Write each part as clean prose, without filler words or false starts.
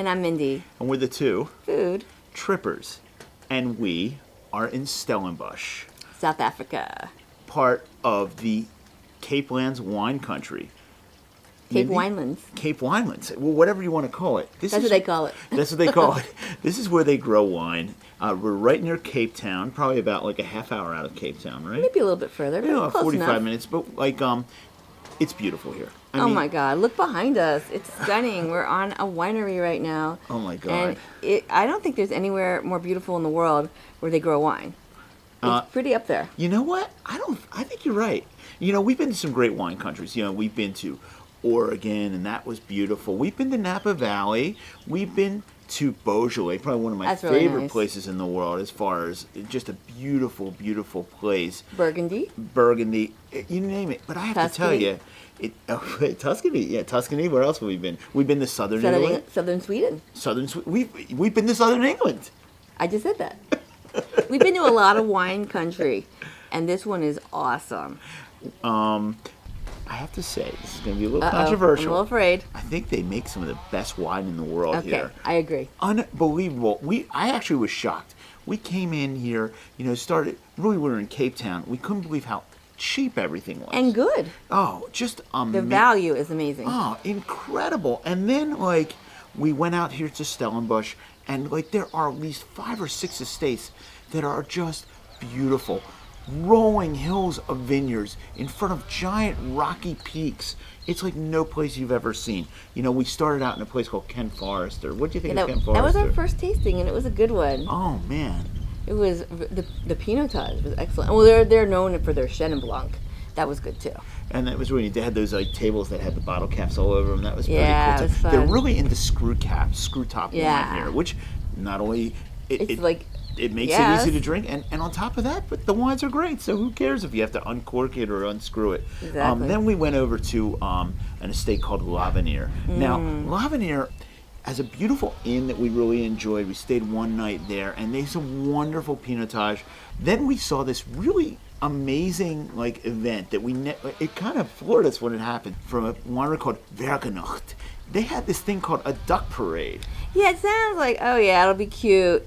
And I'm Mindy. And we're the two Food. Trippers. And we are in Stellenbosch, South Africa. part of the Cape Lands wine country. Cape Mindy? Winelands. Cape Winelands. Well, whatever you want to call it. That's what they call it. That's what they call it. This is where they grow wine. We're right near Cape Town, probably about like a half hour out of Cape Town, right? Maybe a little bit further. You know, Close 45 enough. minutes, but like, it's beautiful here. I Oh mean, my God! Look behind us. It's stunning. We're on a winery right now. Oh my God. And I don't think there's anywhere more beautiful in the world where they grow wine. It's pretty up there. You know what? I think you're right. You know, we've been to some great wine countries. You know, we've been to Oregon, and that was beautiful. We've been to Napa Valley. We've been to Beaujolais, probably one of my That's really favorite nice. places in the world as far as just a beautiful, beautiful place. Burgundy. Burgundy, you name it. But I have to tell Tuscany. you, Tuscany. Yeah, Tuscany. Where else have we been? We've been to Southern Italy. Southern Sweden. We've been to Southern England. I just said that. We've been to a lot of wine country, and this one is awesome. I have to say, this is going to be a little I'm controversial. a little afraid. I think they make some of the best wine in the world Okay, here. I agree. Unbelievable. I actually was shocked. We came in here, we were in Cape Town. We couldn't believe how cheap everything was. And good. Oh, just The value is amazing. Oh, incredible. And then, we went out here to Stellenbosch, and, there are at least 5 or 6 estates that are just beautiful. Rolling hills of vineyards in front of giant rocky peaks. It's like no place you've ever seen. You know, we started out in a place called Ken Forrester. What do you think of Ken Forrester? That was our first tasting, and it was a good one. Oh, man. It was the Pinotage was excellent. Well, they're known for their Chenin Blanc. That was good too. And that was really, they had those tables that had the bottle caps all over them. That was pretty Yeah, cool. it was fun. They're really into screw top Yeah. wine here, which not only it makes yes. it easy to drink, and on top of that, but the wines are great. So who cares if you have to uncork it or unscrew it? Exactly. Then we went over to an estate called L'Avenir. Now, L'Avenir has a beautiful inn that we really enjoyed. We stayed one night there, and they have some wonderful Pinotage. Then we saw this really amazing event that it kind of floored us when it happened, from a winery called Vergenocht. They had this thing called a duck parade. Yeah, it sounds like, oh yeah, it'll be cute.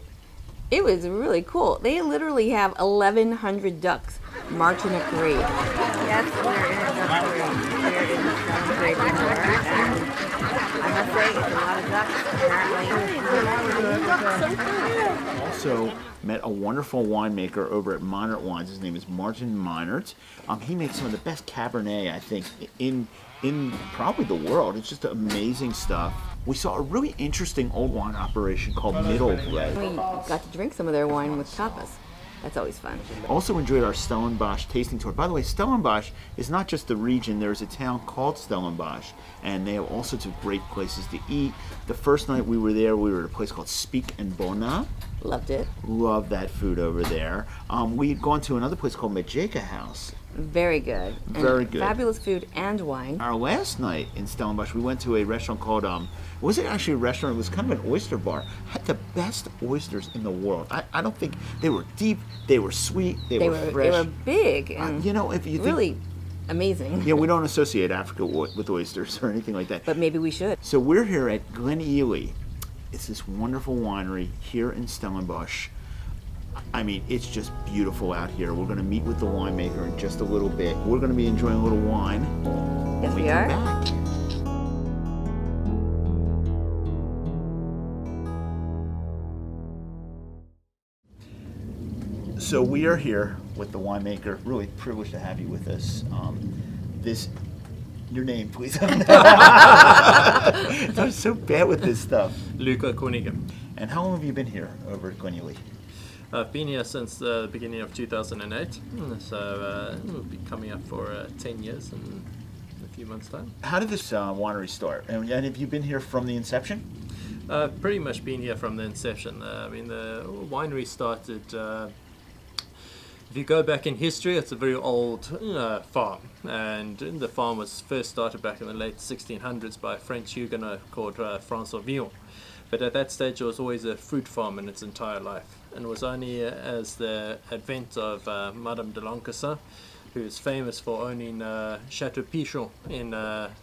It was really cool. They literally have 1,100 ducks march in a parade. Yes, we're in a duck parade. We're in the duck parade anymore. I must say, it's a lot of ducks, apparently. Also met a wonderful winemaker over at Meinert Wines. His name is Martin Meinert. He makes some of the best Cabernet, I think, in probably the world. It's just amazing stuff. We saw a really interesting old wine operation called Middelblad. We got to drink some of their wine with tapas. That's always fun. Also enjoyed our Stellenbosch tasting tour. By the way, Stellenbosch is not just the region. There's a town called Stellenbosch, and they have all sorts of great places to eat. The first night we were there, we were at a place called Speak and Bona. Loved it. Love that food over there. We'd gone to another place called Majeka House. Very good. Very good. Fabulous food and wine. Our last night in Stellenbosch, we went to a restaurant called, it wasn't actually a restaurant, it was kind of an oyster bar. Had the best oysters in the world. I don't think, they were deep, they were sweet, they were fresh. They were big and if you think, really amazing. Yeah, we don't associate Africa with oysters or anything like that. But maybe we should. So we're here at Glenelly. It's this wonderful winery here in Stellenbosch. I mean, it's just beautiful out here. We're going to meet with the winemaker in just a little bit. We're going to be enjoying a little wine. Yes, when we come are. Back. So we are here with the winemaker. Really privileged to have you with us. Your name, please. I'm so bad with this stuff. Luca Cornigan. And how long have you been here over at Glenelly? I've been here since the beginning of 2008, so we'll be coming up for 10 years in a few months' time. How did this winery start? And have you been here from the inception? Pretty much been here from the inception. The winery started, if you go back in history, it's a very old farm. And the farm was first started back in the late 1600s by a French Huguenot called François Villon. But at that stage, it was always a fruit farm in its entire life. And it was only as the advent of Madame de Lancassin, who is famous for owning Chateau Pichon in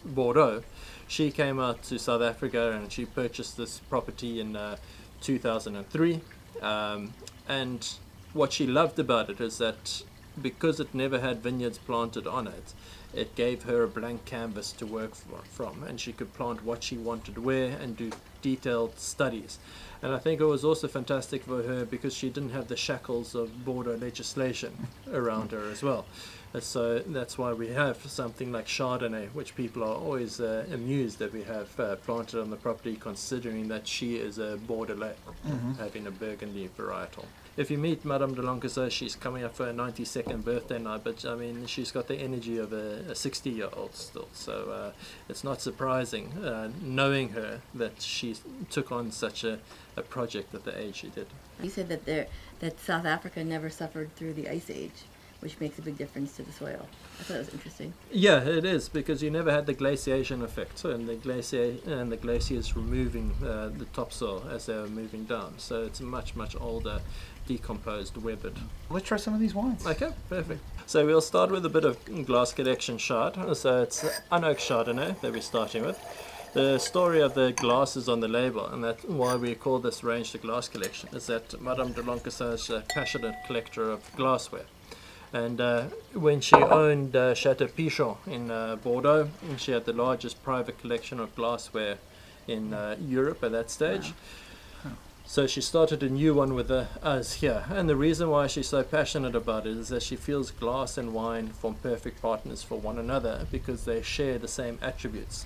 Bordeaux, She came out to South Africa and she purchased this property in 2003. And what she loved about it is that because it never had vineyards planted on it, it gave her a blank canvas to work from, and she could plant what she wanted where and do detailed studies. And I think it was also fantastic for her because she didn't have the shackles of border legislation around her as well. And so that's why we have something like Chardonnay, which people are always amused that we have planted on the property, considering that she is a Bordelais, having a Burgundy varietal. If you meet Madame de Lancaster, she's coming up for her 92nd birthday now, but I mean, she's got the energy of a 60-year-old still. So it's not surprising, knowing her, that she took on such a project at the age she did. You said that South Africa never suffered through the Ice Age, which makes a big difference to the soil. I thought it was interesting. Yeah, it is, because you never had the glaciation effect, and the glaciers removing the topsoil as they were moving down. So it's a much, much older, decomposed weathered. Let's try some of these wines. Okay, perfect. So we'll start with a bit of glass collection Chard. So it's unoaked Chardonnay that we're starting with. The story of the glass is on the label, and that's why we call this range the glass collection, is that Madame de Lancaster is a passionate collector of glassware. And when she owned Chateau Pichon in Bordeaux, she had the largest private collection of glassware in Europe at that stage. So she started a new one with us here. And the reason why she's so passionate about it is that she feels glass and wine form perfect partners for one another because they share the same attributes.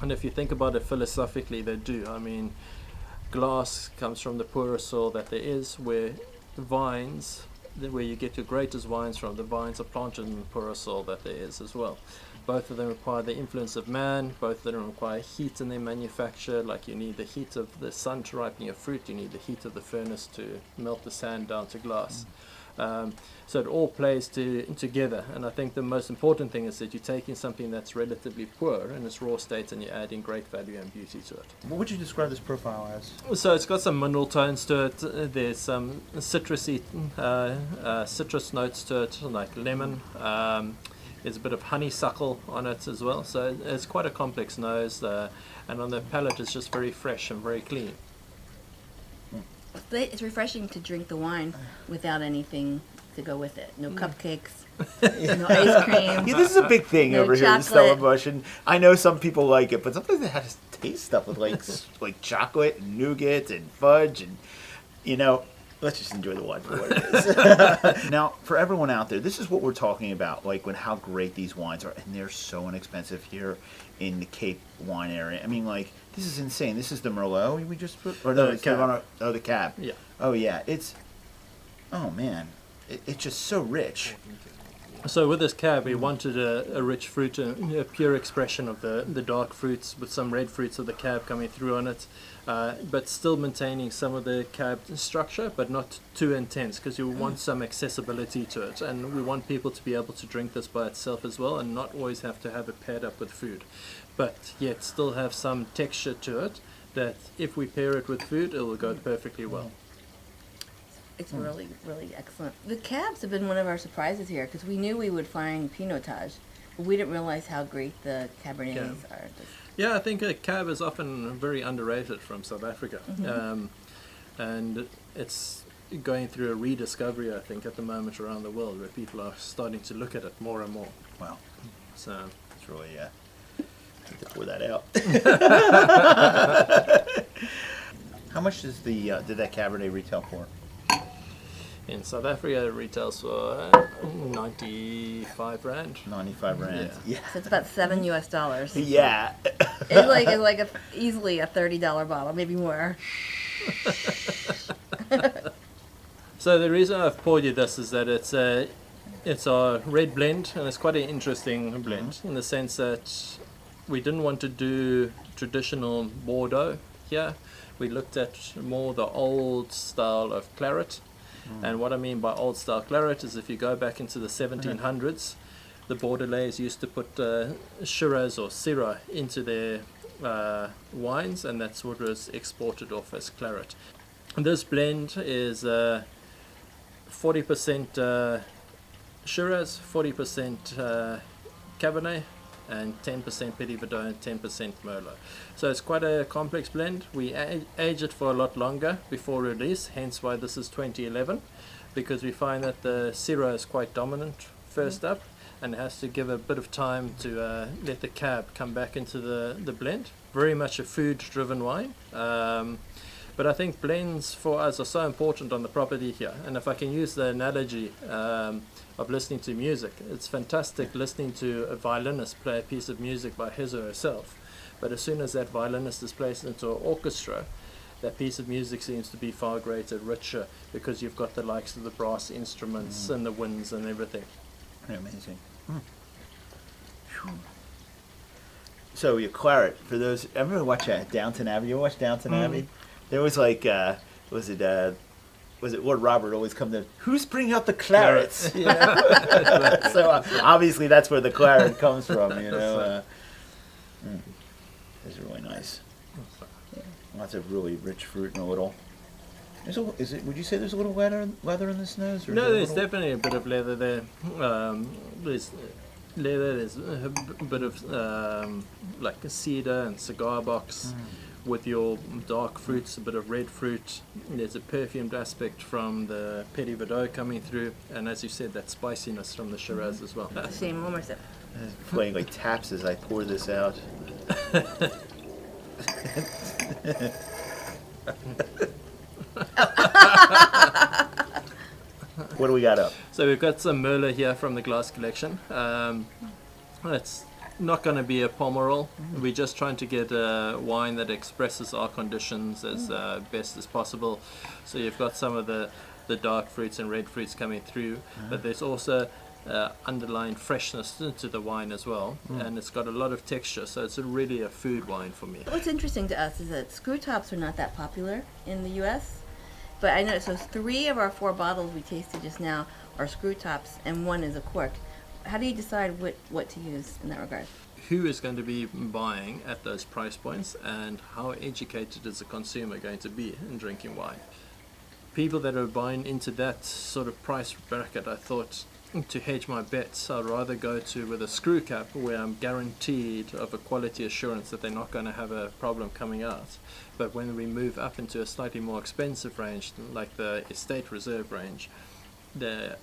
And if you think about it philosophically, they do. I mean, glass comes from the poorest soil that there is, where vines, where you get your greatest wines from, the vines are planted in the poorest soil that there is as well. Both of them require the influence of man, both of them require heat in their manufacture, like you need the heat of the sun to ripen your fruit, you need the heat of the furnace to melt the sand down to glass. So it all plays together, and I think the most important thing is that you're taking something that's relatively poor in its raw state and you're adding great value and beauty to it. What would you describe this profile as? So it's got some mineral tones to it, there's some citrusy, citrus notes to it, like lemon. There's a bit of honeysuckle on it as well, so it's quite a complex nose, and on the palate it's just very fresh and very clean. It's refreshing to drink the wine without anything to go with it. No cupcakes, no ice cream. Yeah, this is a big thing No over here in chocolate. Stellenbosch, and I know some people like it, but sometimes they have to taste stuff with like chocolate and nougat and fudge, and let's just enjoy the wine for what it is. Now, for everyone out there, this is what we're talking about, like how great these wines are, and they're so inexpensive here in the Cape wine area. I mean, like, this is insane. This is the Merlot we just put, or no, The it's Cab. the Cab. Yeah. Oh yeah, oh man, it's just so rich. So with this cab, we wanted a rich fruit, a pure expression of the dark fruits with some red fruits of the cab coming through on it, but still maintaining some of the cab structure, but not too intense, because you want some accessibility to it, and we want people to be able to drink this by itself as well, and not always have to have it paired up with food, but yet still have some texture to it that if we pair it with food, it will go perfectly well. It's really, really excellent. The cabs have been one of our surprises here because we knew we would find Pinotage, but we didn't realize how great the Cabernets are. Yeah, I think a cab is often very underrated from South Africa, and it's going through a rediscovery, I think, at the moment around the world, where people are starting to look at it more and more. Wow, So it's really I need to pour that out. How much does did that Cabernet retail for? in South Africa, it retails for 95 rand. 95 rand. Yeah. So it's about $7 US. Yeah. It's like easily a $30 bottle, maybe more. So the reason I've poured you this is that it's a red blend, and it's quite an interesting blend in the sense that we didn't want to do traditional Bordeaux here. We looked at more the old style of claret. And what I mean by old style claret is if you go back into the 1700s, the Bordelais used to put Shiraz or Syrah into their wines, and that's what was exported off as claret. And this blend is 40% Shiraz, 40% Cabernet, and 10% Petit Verdot and 10% Merlot. So it's quite a complex blend. We age it for a lot longer before release, hence why this is 2011, because we find that the Syrah is quite dominant first up, and it has to give a bit of time to let the cab come back into the blend. Very much a food-driven wine. But I think blends for us are so important on the property here. And if I can use the analogy of listening to music, it's fantastic listening to a violinist play a piece of music by his or herself. But as soon as that violinist is placed into an orchestra, that piece of music seems to be far greater, richer, because you've got the likes of the brass instruments and the winds and everything. Amazing. So your claret, for those, everyone watch Downton Abbey. You watch Downton Abbey? There was like, was it Lord Robert always come to, who's bringing out the clarets? You know? So obviously that's where the claret comes from, you know. It's really nice. Lots of really rich fruit and a little. Would you say there's a little leather in this nose? Or no, there's definitely a bit of leather there. There's leather. There's a bit of like a cedar and cigar box. With your dark fruits, a bit of red fruit. There's a perfumed aspect from the Petit Verdot coming through, and as you said, that spiciness from the Shiraz as well. Same, one more sip. Playing like taps as I pour this out. What do we got up? So we've got some Merlot here from the glass collection. It's not going to be a Pomerol. We're just trying to get a wine that expresses our conditions as best as possible. So you've got some of the dark fruits and red fruits coming through, but there's also underlying freshness to the wine as well, and it's got a lot of texture, so it's really a food wine for me. What's interesting to us is that screw tops are not that popular in the U.S., but I know, so 3 of our 4 bottles we tasted just now are screw tops, and 1 is a cork. How do you decide what to use in that regard? Who is going to be buying at those price points, and how educated is the consumer going to be in drinking wine? People that are buying into that sort of price bracket, I thought, to hedge my bets, I'd rather go to with a screw cap where I'm guaranteed of a quality assurance that they're not going to have a problem coming out. But when we move up into a slightly more expensive range, like the Estate Reserve range, I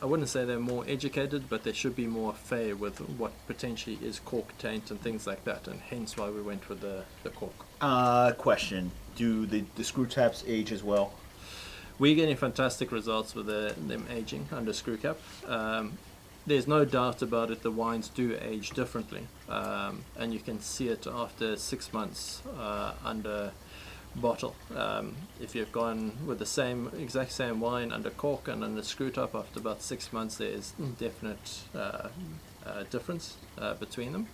wouldn't say they're more educated, but they should be more fair with what potentially is cork taint and things like that, and hence why we went with the cork. Question. Do the screw taps age as well? We're getting fantastic results with them aging under screw cap. There's no doubt about it, the wines do age differently, and you can see it after 6 months under bottle. If you've gone with the exact same wine under cork and under screw top, after about 6 months there's definite difference between them.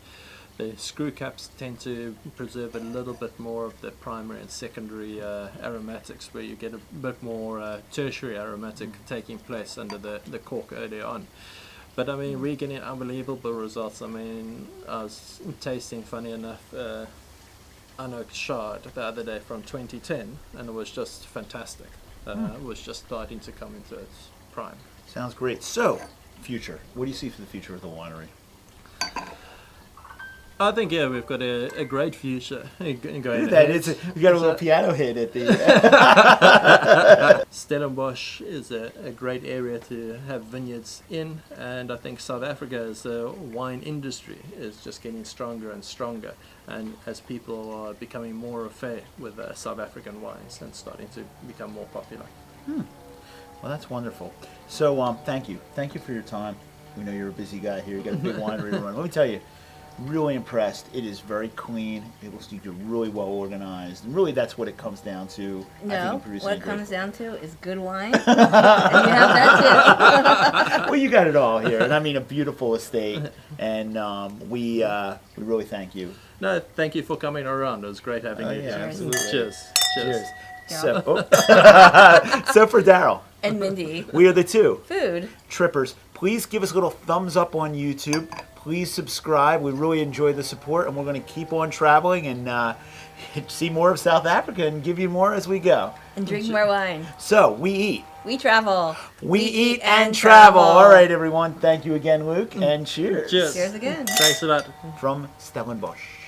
The screw caps tend to preserve a little bit more of the primary and secondary aromatics, where you get a bit more tertiary aromatic taking place under the cork earlier on. But I mean, we're getting unbelievable results. I mean, I was tasting, funny enough, Unoaked Shard the other day from 2010, and it was just fantastic. It was just starting to come into its prime. Sounds great. So, future. What do you see for the future of the winery? I think, yeah, we've got a great future going Look at that. You got a little piano hit at the Stellenbosch is a great area to have vineyards in, and I think South Africa as a wine industry is just getting stronger and stronger, and as people are becoming more au fait with South African wines and starting to become more popular. Well, that's wonderful. So, thank you. Thank you for your time. We know you're a busy guy here. You got a big winery to run. Let me tell you, really impressed. It is very clean. It looks like you're really well organized. And really, that's what it comes down to. No, what it comes down to is good wine. And you have that too. Well, you got it all here. And I mean, a beautiful estate. And we really thank you. No, thank you for coming around. It was great having you. Yeah, Absolutely. Cheers. Cheers. So, so for Daryl. And Mindy. We are the two. Food. Trippers. Please give us a little thumbs up on YouTube. Please subscribe. We really enjoy the support, and we're going to keep on traveling and see more of South Africa and give you more as we go. And drink more wine. So, we eat. We travel. We eat and travel. All right, everyone. Thank you again, Luke, and cheers. Cheers. Cheers again. Thanks a lot. From Stellenbosch.